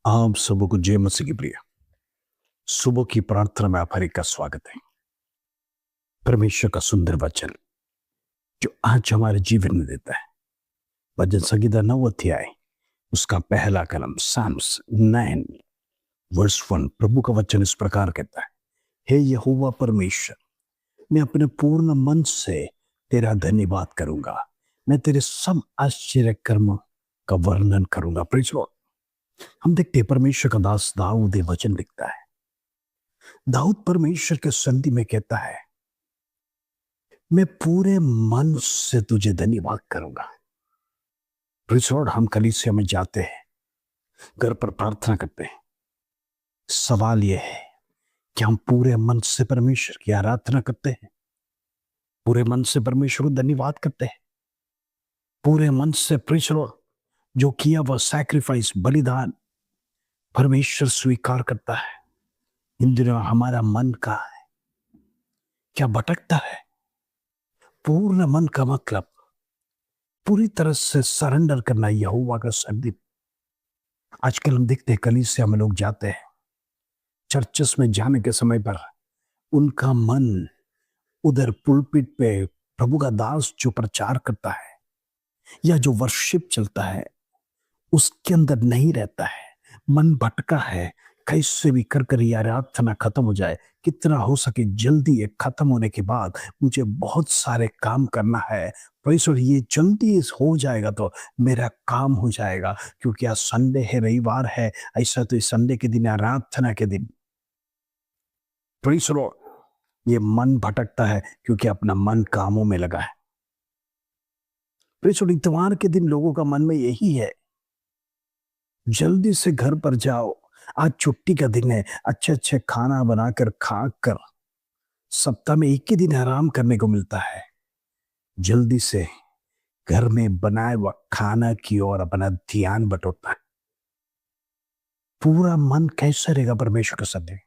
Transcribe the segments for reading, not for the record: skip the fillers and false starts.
आप सबों को जय मसीह की प्रिय सुबह की प्रार्थना में आप हर एक का स्वागत है। परमेश्वर का सुंदर वचन जो आज हमारे जीवन में देता है। भजन संगीता 9 अध्याय उसका पहला कलम साम्स 9 वर्स 1 प्रभु का वचन इस प्रकार कहता है, हे यहोवा परमेश्वर, मैं अपने पूर्ण मन से तेरा धन्यवाद करूंगा। मैं तेरे सब आश्चर्य कर्म का वर्णन करूंगा। Praise Lord. हम देखते हैं परमेश्वर का दास दाऊद ये वचन लिखता है। दाऊद परमेश्वर के संधि में कहता है, मैं पूरे मन से तुझे धन्यवाद करूंगा। Praise Lord. हम कलीसिया में जाते हैं, घर पर प्रार्थना करते हैं। सवाल यह है कि हम पूरे मन से परमेश्वर की आराधना करते हैं, पूरे मन से परमेश्वर को धन्यवाद करते हैं, पूरे मन से प्रेज़ लॉर्ड जो किया वह सैक्रिफाइस बलिदान परमेश्वर स्वीकार करता है। इन दिनों हमारा मन कहाँ है? क्या भटकता है? पूर्ण मन का मतलब पूरी तरह से सरेंडर करना यहोवा का संदीप। आजकल हम देखते हैं कलीसिया में लोग जाते हैं, चर्चेस में जाने के समय पर उनका मन उधर पुलपिट पे प्रभु का दास जो प्रचार करता है या जो वर्शिप चलता है उसके अंदर नहीं रहता है। मन भटका है। कैसे भी कर ये आराधना खत्म हो जाए, कितना हो सके जल्दी ये खत्म होने के बाद मुझे बहुत सारे काम करना है। परमेश्वर ये जल्दी हो जाएगा तो मेरा काम हो जाएगा, क्योंकि आज संडे है, रविवार है। ऐसा तो इस संडे के दिन आराधना के दिन प्रेज़ द लॉर्ड ये मन भटकता है क्योंकि अपना मन कामों में लगा है। प्रेज़ द लॉर्ड इतवार के दिन लोगों का मन में यही है, जल्दी से घर पर जाओ, आज छुट्टी का दिन है, अच्छे-अच्छे खाना बनाकर खाकर सप्ताह में एक ही दिन आराम करने को मिलता है। जल्दी से घर में बनाए हुआ खाना की ओर अपना ध्यान बटोरता है। पूरा मन कैसे रहेगा परमेश्वर के संधि?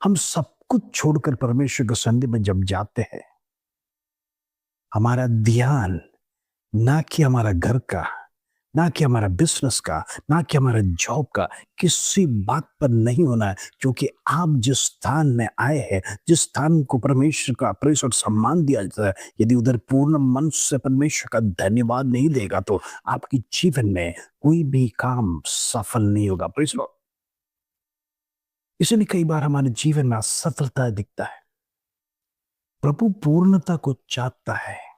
हम सब कुछ छोड़कर परमेश्वर के संधि में जब जाते हैं, हमारा ध्यान ना कि हमारा घर का, ना कि हमारा बिजनेस का, ना कि हमारा जॉब का, किसी बात पर नहीं होना है। क्योंकि आप जिस स्थान में आए हैं, जिस स्थान को परमेश्वर का प्रेस और सम्मान दिया जाता है, यदि उधर पूर्ण मन से परमेश्वर का धन्यवाद नहीं देगा तो आपकी जीवन में कोई भी काम सफल नहीं होगा। Press Lord. इसलिए कई बार हमारे जीवन में असफलता दिखता है। प्रभु पूर्णता को चाहता है।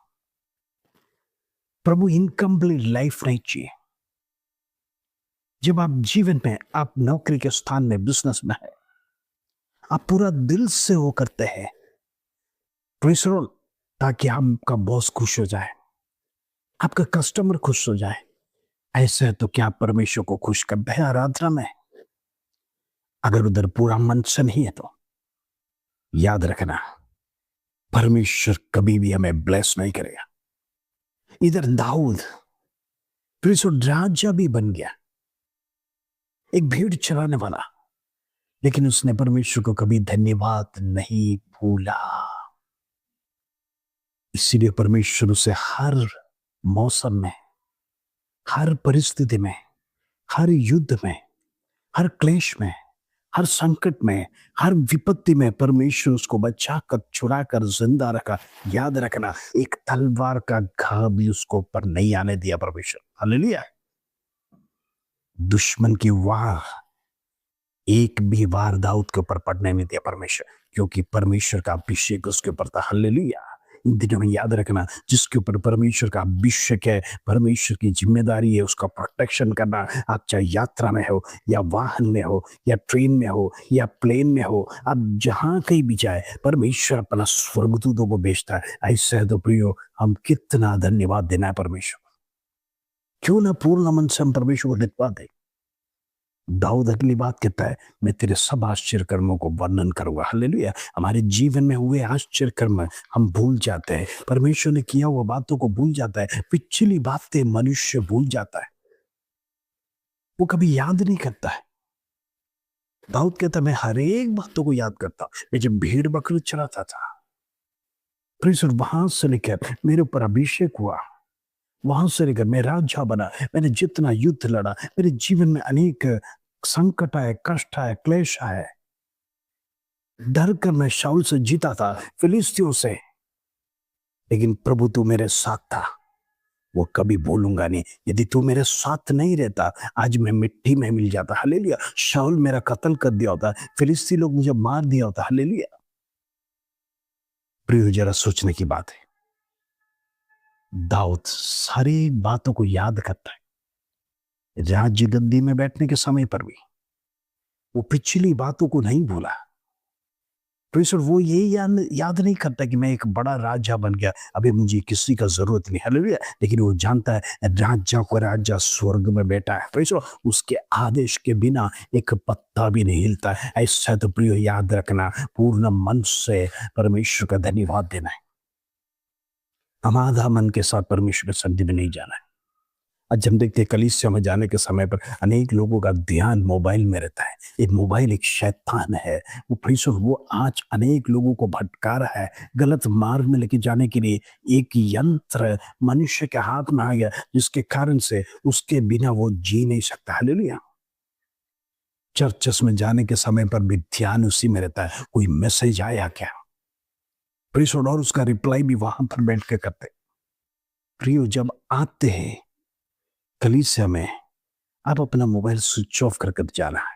प्रभु इनकम्प्लीट लाइफ नहीं चाहिए। जब आप जीवन में, आप नौकरी के स्थान में, बिजनेस में है, आप पूरा दिल से वो करते हैं प्रेज़ द लॉर्ड, ताकि आपका बॉस खुश हो जाए, आपका कस्टमर खुश हो जाए। ऐसे है तो क्या आप परमेश्वर को खुश करते हैं आराधना में? अगर उधर पूरा मन से नहीं है तो याद रखना, परमेश्वर कभी भी हमें ब्लेस नहीं करेगा। इधर दाऊद प्रेज़ द लॉर्ड राजा भी बन गया, एक भेड़ चराने वाला, लेकिन उसने परमेश्वर को कभी धन्यवाद नहीं भूला। इसीलिए परमेश्वर उसे हर मौसम में, हर परिस्थिति में, हर युद्ध में, हर क्लेश में, हर संकट में, हर विपत्ति में परमेश्वर उसको बचाकर, छुड़ाकर जिंदा रखा। याद रखना, एक तलवार का घाव भी उसको ऊपर नहीं आने दिया परमेश्वर। हालेलुया। दुश्मन की वार एक भी वार दाऊद के ऊपर पड़ने नहीं दिया परमेश्वर, क्योंकि परमेश्वर का अभिषेक उसके ऊपर था। हालेलुया। इन दिनों में याद रखना, जिसके ऊपर परमेश्वर का अभिषेक है, परमेश्वर की जिम्मेदारी है उसका प्रोटेक्शन करना। आप चाहे यात्रा में हो या वाहन में हो या ट्रेन में हो या प्लेन में हो, आप जहां कहीं भी जाए, परमेश्वर अपना स्वर्गदूतों को भेजता है। ऐसे है तो प्रियो, हम कितना धन्यवाद देना है परमेश्वर। क्यों ना पूर्ण मन से हम परमेश्वर को धन्यवाद दें। दाऊद अगली बात कहता है, मैं तेरे सब आश्चर्य कर्मों को वर्णन करूंगा। हालेलुया। हमारे जीवन में हुए आश्चर्य कर्म हम भूल जाते हैं, परमेश्वर ने किया हुआ बातों को भूल जाता है। पिछली बातें मनुष्य भूल जाता है, वो कभी याद नहीं करता है। दाऊद कहता है, मैं हर एक बातों को याद करता हूं। मैं जब भेड़ बकरी चराता था, फिर वहां से लेकर मेरे ऊपर अभिषेक हुआ, वहां से लेकर मैं राजा बना, मैंने जितना युद्ध लड़ा, मेरे जीवन में अनेक संकट आए, कष्ट आए, क्लेश आए, डर कर मैं शाऊल से जीता था, फिलिस्तियों से, लेकिन प्रभु तू मेरे साथ था, वो कभी भूलूंगा नहीं। यदि तू मेरे साथ नहीं रहता, आज मैं मिट्टी में मिल जाता। हालेलुया। शाऊल मेरा कत्ल कर दिया होता, फिलिस्ती लोग मुझे मार दिया होता। हालेलुया। प्रियो, जरा सोचने की बात है, दाऊद सारी बातों को याद करता है। राज्य गद्दी में बैठने के समय पर भी वो पिछली बातों को नहीं भूला। प्रेषर वो ये याद नहीं करता कि मैं एक बड़ा राजा बन गया, अभी मुझे किसी का जरूरत नहीं। हालेलुया। लेकिन वो जानता है राजा को राजा स्वर्ग में बैठा है। प्रेषर उसके आदेश के बिना एक पत्ता भी नहीं हिलता है। ऐसा तो प्रियो याद रखना, पूर्ण मन से परमेश्वर का धन्यवाद देना है। हम आधा मन के साथ परमेश्वर के सन्निधि में नहीं जाना है। आज हम देखते हैं कलीसिया में जाने के समय पर अनेक लोगों का ध्यान मोबाइल में रहता है। एक मोबाइल एक शैतान है, वो प्रेषर वो आज अनेक लोगों को भटका रहा है, गलत मार्ग में लेके जाने के लिए एक यंत्र मनुष्य के हाथ में आ गया, जिसके कारण से उसके बिना वो जी नहीं सकता। हालेलुया। चर्चस में जाने के समय पर भी ध्यान उसी में रहता है, कोई मैसेज आया क्या, प्रेषर, और उसका रिप्लाई भी वहां पर बैठ के करते। प्रियो, जब आते हैं कलीसिया में, आप अपना मोबाइल स्विच ऑफ करके जाना है।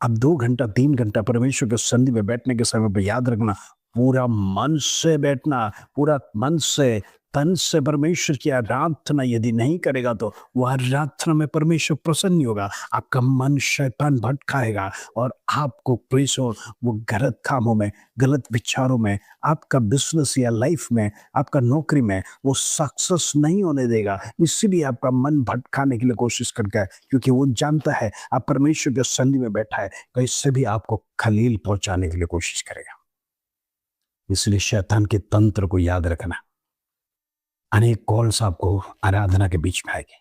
अब 2 घंटा 3 घंटा परमेश्वर के सन्निधि में बैठने के समय पर याद रखना, पूरा मन से बैठना, पूरा मन से तन से परमेश्वर की आराधना यदि नहीं करेगा तो वह आराधना में परमेश्वर प्रसन्न नहीं होगा। आपका मन शैतान भटकाएगा और आपको प्रेषर वो गलत कामों में, गलत विचारों में, आपका बिजनेस या लाइफ में, आपका नौकरी में वो सक्सेस नहीं होने देगा। इसीलिए आपका मन भटकाने के लिए कोशिश करता है, क्योंकि वो जानता है आप परमेश्वर के सन्निधि में बैठा है, कैसे भी आपको खलील पहुंचाने के लिए कोशिश करेगा। इसलिए शैतान के तंत्र को याद रखना। अनेक कॉल्स आपको आराधना के बीच में आएगी,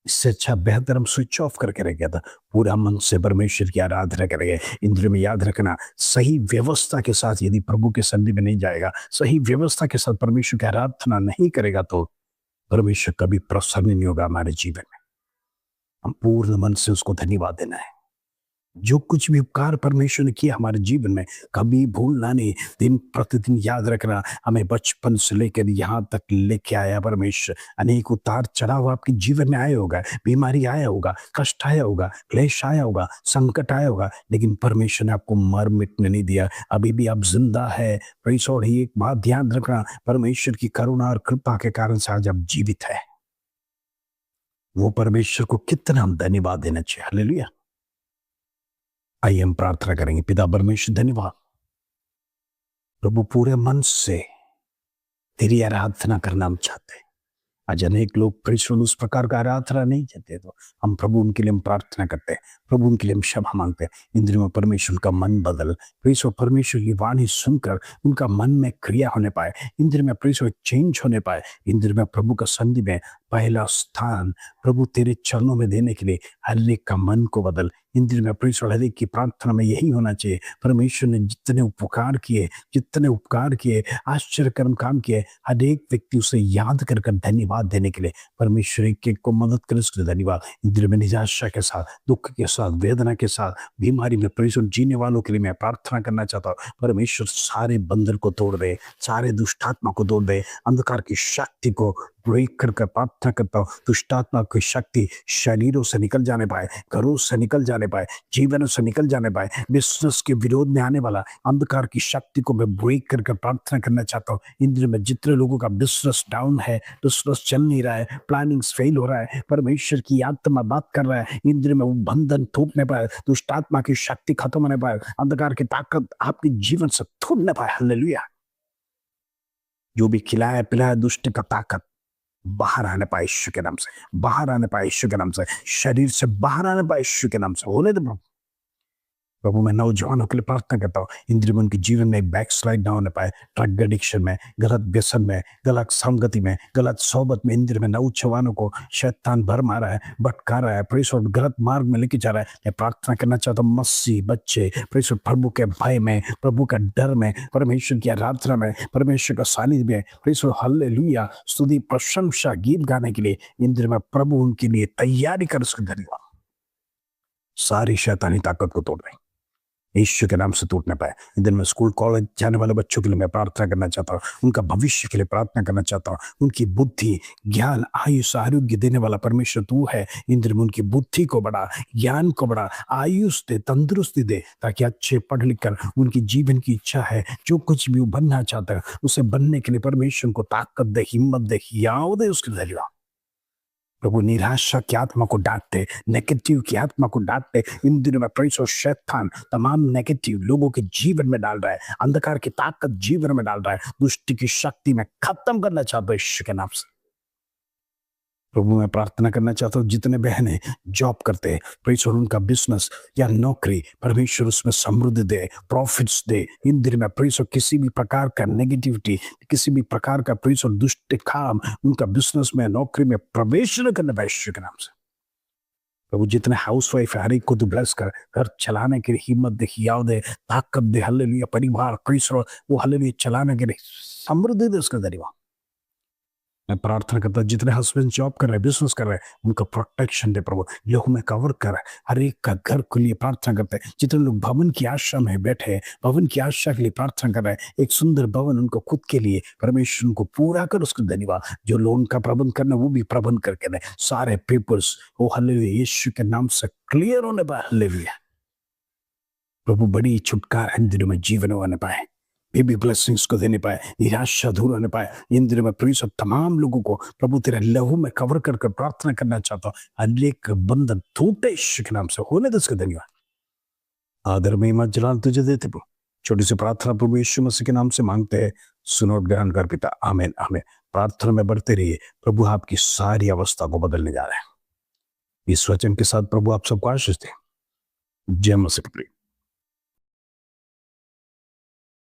इससे अच्छा बेहतर हम स्विच ऑफ करके रह गया था, पूरा मन से परमेश्वर की आराधना करेंगे। इंद्र में याद रखना, सही व्यवस्था के साथ यदि प्रभु के सन्निधि में नहीं जाएगा, सही व्यवस्था के साथ परमेश्वर की आराधना नहीं करेगा, तो परमेश्वर कभी प्रसन्न नहीं होगा हमारे जीवन में। हम पूर्ण मन से उसको धन्यवाद देना है। जो कुछ भी उपकार परमेश्वर ने किया हमारे जीवन में, कभी भूलना नहीं, दिन प्रतिदिन याद रखना। हमें बचपन से लेकर यहाँ तक लेके आया परमेश्वर। अनेक उतार चढ़ाव आपके जीवन में आया होगा, बीमारी आया होगा, कष्ट आया होगा, क्लेश आया होगा, संकट आया होगा, लेकिन परमेश्वर ने आपको मर मिटने नहीं दिया। अभी भी आप जिंदा है। प्रेषर, ही एक बात ध्यान रखना, परमेश्वर की करुणा और कृपा के कारण से आज आप जीवित है। वो परमेश्वर को कितना हम धन्यवाद देना चाहिए। हालेलुया। आइए हम प्रार्थना करेंगे। पिता परमेश्वर, धन्यवाद प्रभु, पूरे मन से तेरी आराधना करना हम चाहते हैं। आज अनेक लोग परमेश्वर उस प्रकार का आराधना नहीं चाहते, तो हम प्रभु उनके लिए हम प्रार्थना करते हैं, प्रभु उनके लिए हम क्षमा मांगते हैं। इंद्रियों में परमेश्वर का मन बदल, परमेश्वर परमेश्वर की वाणी सुनकर उनका मन में क्रिया होने पाए, इंद्र में परमेश्वर चेंज होने पाए। इंद्र में प्रभु का सन्निधि में पहला स्थान प्रभु तेरे चरणों में देने के लिए हर एक का मन को बदल। इंद्र में परमेश्वर हर एक की प्रार्थना में यही होना चाहिए, परमेश्वर ने जितने उपकार किए, आश्चर्यकर्म काम किए, हर एक व्यक्ति उसे याद कर धन्यवाद देने के लिए परमेश्वर एक को मदद करे, उसके लिए धन्यवाद। इंद्र में निराशा के साथ, दुख के साथ, वेदना के साथ, बीमारी में परमेश्वर जीने वालों के लिए मैं प्रार्थना करना चाहता हूँ। परमेश्वर सारे बंधन को तोड़ दे, सारे दुष्टात्मा को तोड़ दे, अंधकार की शक्ति को ब्रेक कर प्रार्थना करता हूँ। दुष्टात्मा की शक्ति शरीरों से निकल जाने पाए, घरों से निकल जाने पाए, जीवनों से निकल जाने पाए। बिजनेस के विरोध में आने वाला अंधकार की शक्ति को मैं ब्रेक कर प्रार्थना करना चाहता हूँ। इंद्र में जितने लोगों का बिजनेस डाउन है, बिजनेस चल नहीं रहा है, प्लानिंग्स फेल हो रहा है, परमेश्वर की आत्मा बात कर रहा है, इंद्र में वो बंधन टूटने पाए, दुष्टात्मा की शक्ति खत्म होने पाए, अंधकार की ताकत आपके जीवन से टूटने पाए। हालेलुया। जो भी खिलाया पिलाया दुष्ट का ताकत बाहर आने पाए यीशु के नाम से, बाहर आने पाए यीशु के नाम से, शरीर से बाहर आने पाए यीशु के नाम से। होने दे प्रभु, प्रभु मैं नौजवानों के लिए प्रार्थना करता हूँ, इन दिनों में उनके जीवन में बैक स्लाइड ना होने पाए, ड्रग एडिक्शन में, गलत व्यसन में, गलत संगति में, गलत सोबत में। इन दिनों में नौजवानों को शैतान भर मारा है, भटका रहा है, प्रेषण गलत मार्ग में लेके जा रहा है। मैं प्रार्थना करना चाहता हूँ, मसीह बच्चे प्रेषण प्रभु के भय में, प्रभु का डर में, परमेश्वर की आराधना में, परमेश्वर का सानिध्य में, प्रेषण हालेलुया स्तुति प्रशंसा गीत गाने के लिए इन दिनों में प्रभु उनके लिए तैयारी कर उसके धन्यवाद। सारी शैतानी ताकत को तोड़ दें, यीशु के नाम से टूटने पाए। इन दिन में स्कूल कॉलेज जाने वाले बच्चों के लिए मैं प्रार्थना करना चाहता हूँ, उनका भविष्य के लिए प्रार्थना करना चाहता हूँ। उनकी बुद्धि ज्ञान आयुष आरोग्य देने वाला परमेश्वर तू है। इन दिन में उनकी बुद्धि को बढ़ा, ज्ञान को बढ़ा, आयुष दे, तंदुरुस्ती दे, ताकि अच्छे पढ़ लिख कर उनकी जीवन की इच्छा है, जो कुछ भी वो बनना चाहता है उसे बनने के लिए परमेश्वर को ताकत दे, हिम्मत दे, याद दे उसके जरिए। प्रभु निराशा की आत्मा को डांटते, नेगेटिव की आत्मा को डांटते। इन दिनों में प्रेषण शैतान तमाम नेगेटिव लोगों के जीवन में डाल रहा है, अंधकार की ताकत जीवन में डाल रहा है, दुष्ट की शक्ति में खत्म करना चाहता हूं यीशु के नाम से। प्रभु मैं प्रार्थना करना चाहता हूँ, जितने बहनें जॉब करते हैं, प्रेषण उनका बिजनेस या नौकरी परमेश्वर उसमें समृद्धि दे, प्रॉफिट्स दे। इन दिन में प्रेषण किसी भी प्रकार का नेगेटिविटी, किसी भी प्रकार का प्रेषण दुष्ट काम उनका बिजनेस में, नौकरी में प्रवेश न करने पाए यीशु के नाम से। प्रभु जितने हाउस वाइफ है हर एक को तू ब्लेस कर, घर चलाने के लिए हिम्मत दे, हियाव दे, ताकत दे, हालेलुया परिवार प्रेषण वो हालेलुया चलाने के लिए समृद्धि दे उसका जरिए। मैं प्रार्थना करता हूं, जितने हस्बैंड जॉब कर रहे हैं, बिजनेस कर रहे हैं, उनका प्रोटेक्शन दे प्रभु, लोगों में कवर कर, हर एक का घर के लिए प्रार्थना करते हैं। जितने लोग भवन की आशा में बैठे हैं, भवन की आशा के लिए प्रार्थना कर रहे हैं, एक सुंदर भवन उनको खुद के लिए, परमेश्वर उनको पूरा कर उसको धन्यवाद। जो लोन का प्रबंध करना वो भी प्रबंध करके दें, सारे पेपर्स वो हालेलुया यीशु के नाम से क्लियर होने पाए। हालेलुया प्रभु बड़ी छुटकारा इन दिनों में जीवन में आने पाए, बेबी ब्लेसिंग्स को देने पाए, निराशा दूर होने पाए। इन दिनों में प्रभु तमाम लोगों को प्रभु तेरे लहू में कवर कर प्रार्थना करना चाहता हूँ, अनेक बंधन टूटे यीशु के नाम से होने दे। धन्यवाद आदर में महिमा जलाल तुझे देते प्रभु। छोटी सी प्रार्थना प्रभु यीशु मसीह के नाम से मांगते हैं, सुनो और ग्रहण कर पिता, आमीन आमीन। प्रार्थना में बढ़ते रहिए, प्रभु आपकी सारी अवस्था को बदलने जा रहे हैं। इस वचन के साथ प्रभु आप सबको आशीष दे। जय मसीह।